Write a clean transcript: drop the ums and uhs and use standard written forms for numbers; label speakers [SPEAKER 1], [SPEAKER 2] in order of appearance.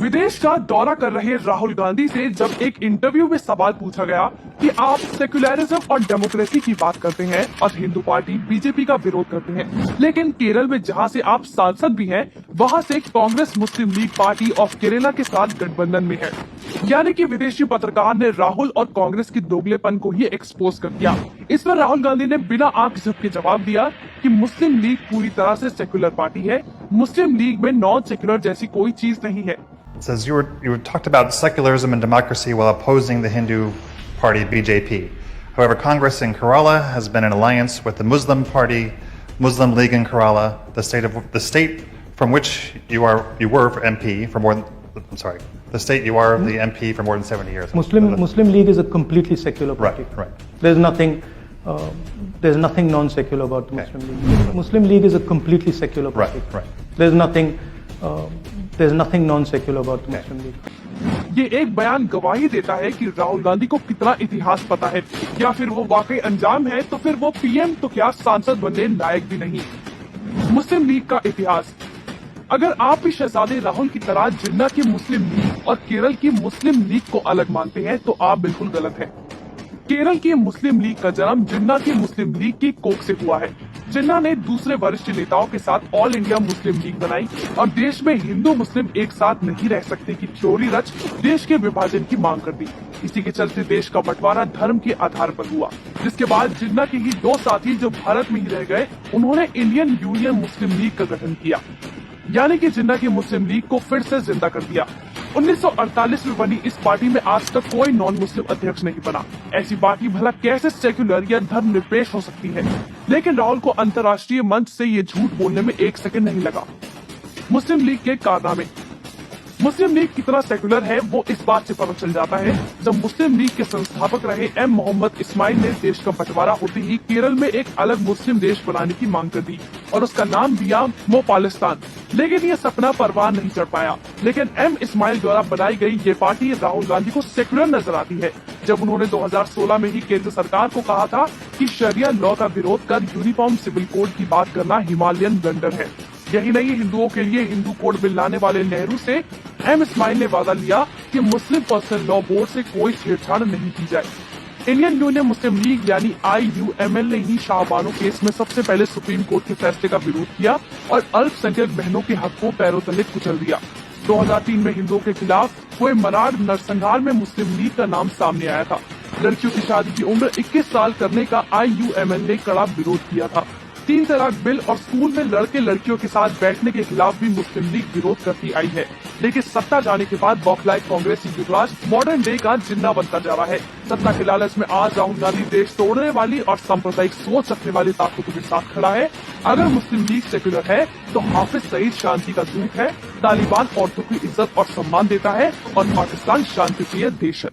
[SPEAKER 1] विदेश का दौरा कर रहे राहुल गांधी से जब एक इंटरव्यू में सवाल पूछा गया कि आप सेक्युलरिज्म और डेमोक्रेसी की बात करते हैं और हिंदू पार्टी बीजेपी का विरोध करते हैं, लेकिन केरल में जहां से आप सांसद भी हैं, वहां से कांग्रेस मुस्लिम लीग पार्टी ऑफ केरला के साथ गठबंधन में है। यानी कि विदेशी पत्रकार ने राहुल और कांग्रेस की दोगलेपन को ही एक्सपोज कर दिया। इस पर राहुल गांधी ने बिना आंख झपके जवाब दिया कि मुस्लिम लीग पूरी तरह से सेक्युलर पार्टी है, मुस्लिम लीग में नॉन सेक्युलर जैसी कोई चीज नहीं है।
[SPEAKER 2] Says you talked about secularism and democracy while opposing the Hindu party BJP. However, Congress in Kerala has been in alliance with the Muslim party, Muslim League in Kerala, the state from which you were MP for more than, the state you are the MP for more than 70 years.
[SPEAKER 3] Muslim League is a completely secular party.
[SPEAKER 2] Right.
[SPEAKER 3] There's nothing non-secular about the Muslim League. Muslim League is a completely secular party.
[SPEAKER 2] Right.
[SPEAKER 3] There's nothing non-secular about the Muslim League.
[SPEAKER 1] ये एक बयान गवाही देता है कि राहुल गांधी को कितना इतिहास पता है, या फिर वो वाकई अंजाम है तो फिर वो पीएम तो क्या सांसद बनने लायक भी नहीं। मुस्लिम लीग का इतिहास। अगर आप भी शहजादे राहुल की तरह जिन्ना की मुस्लिम लीग और केरल की मुस्लिम लीग को अलग मानते हैं तो आप बिल्कुल गलत हैं। केरल की मुस्लिम लीग का जन्म जिन्ना की मुस्लिम लीग की कोख से हुआ है। जिन्ना ने दूसरे वरिष्ठ नेताओं के साथ ऑल इंडिया मुस्लिम लीग बनाई और देश में हिंदू मुस्लिम एक साथ नहीं रह सकते की थ्योरी रच देश के विभाजन की मांग कर दी। इसी के चलते देश का बंटवारा धर्म के आधार पर हुआ, जिसके बाद जिन्ना के ही दो साथी जो भारत में ही रह गए, उन्होंने इंडियन यूनियन मुस्लिम लीग का गठन किया, यानी कि जिन्ना की मुस्लिम लीग को फिर से जिंदा कर दिया। 1948 में बनी इस पार्टी में आज तक कोई नॉन मुस्लिम अध्यक्ष नहीं बना। ऐसी पार्टी भला कैसे सेक्युलर या धर्मनिरपेक्ष हो सकती है? लेकिन राहुल को अंतर्राष्ट्रीय मंच से ये झूठ बोलने में एक सेकंड नहीं लगा। मुस्लिम लीग के कारनामे। मुस्लिम लीग कितना सेक्युलर है वो इस बात से पता चल जाता है जब मुस्लिम लीग के संस्थापक रहे एम मोहम्मद इस्माइल ने देश का बंटवारा होते ही केरल में एक अलग मुस्लिम देश बनाने की मांग कर दी और उसका नाम दिया मोपालिस्तान। लेकिन ये सपना परवान नहीं चढ़ पाया। लेकिन एम इस्माइल द्वारा बनाई गई ये पार्टी राहुल गांधी को सेक्युलर नजर आती है, जब उन्होंने 2016 में ही केंद्र सरकार को कहा था कि शरिया लॉ का विरोध कर यूनिफॉर्म सिविल कोड की बात करना हिमालयन ब्लंडर है। यही नहीं, हिंदुओं के लिए हिंदू कोड बिल लाने वाले नेहरू से एम इस्माइल ने वादा लिया कि मुस्लिम पर्सनल लॉ बोर्ड से कोई छेड़छाड़ नहीं की जाए। इंडियन यूनियन मुस्लिम लीग यानी IUML ने ही शाहबानो केस में सबसे पहले सुप्रीम कोर्ट के फैसले का विरोध किया और अल्पसंख्यक बहनों के हक को पैरों तले कुचल दिया। 2003 में हिंदुओं के खिलाफ हुए मराठ नरसंहार में मुस्लिम लीग का नाम सामने आया था। लड़कियों की शादी की उम्र 21 साल करने का IUML ने कड़ा विरोध किया था। 3 तलाक बिल और स्कूल में लड़के लड़कियों के साथ बैठने के खिलाफ भी मुस्लिम लीग विरोध करती आई है। लेकिन सत्ता जाने के बाद बौखलाए कांग्रेसी युवराज मॉडर्न डे का जिन्ना बनता जा रहा है। सत्ता के लालच में आज राहुल गांधी देश तोड़ने वाली और सांप्रदायिक सोच रखने वाली ताकतों के साथ खड़ा है। अगर मुस्लिम लीग सेक्युलर है तो हाफिज सईद शांति का दूत है, तालिबान औरतों की इज्जत और सम्मान देता है और पाकिस्तान शांति प्रिय देश है।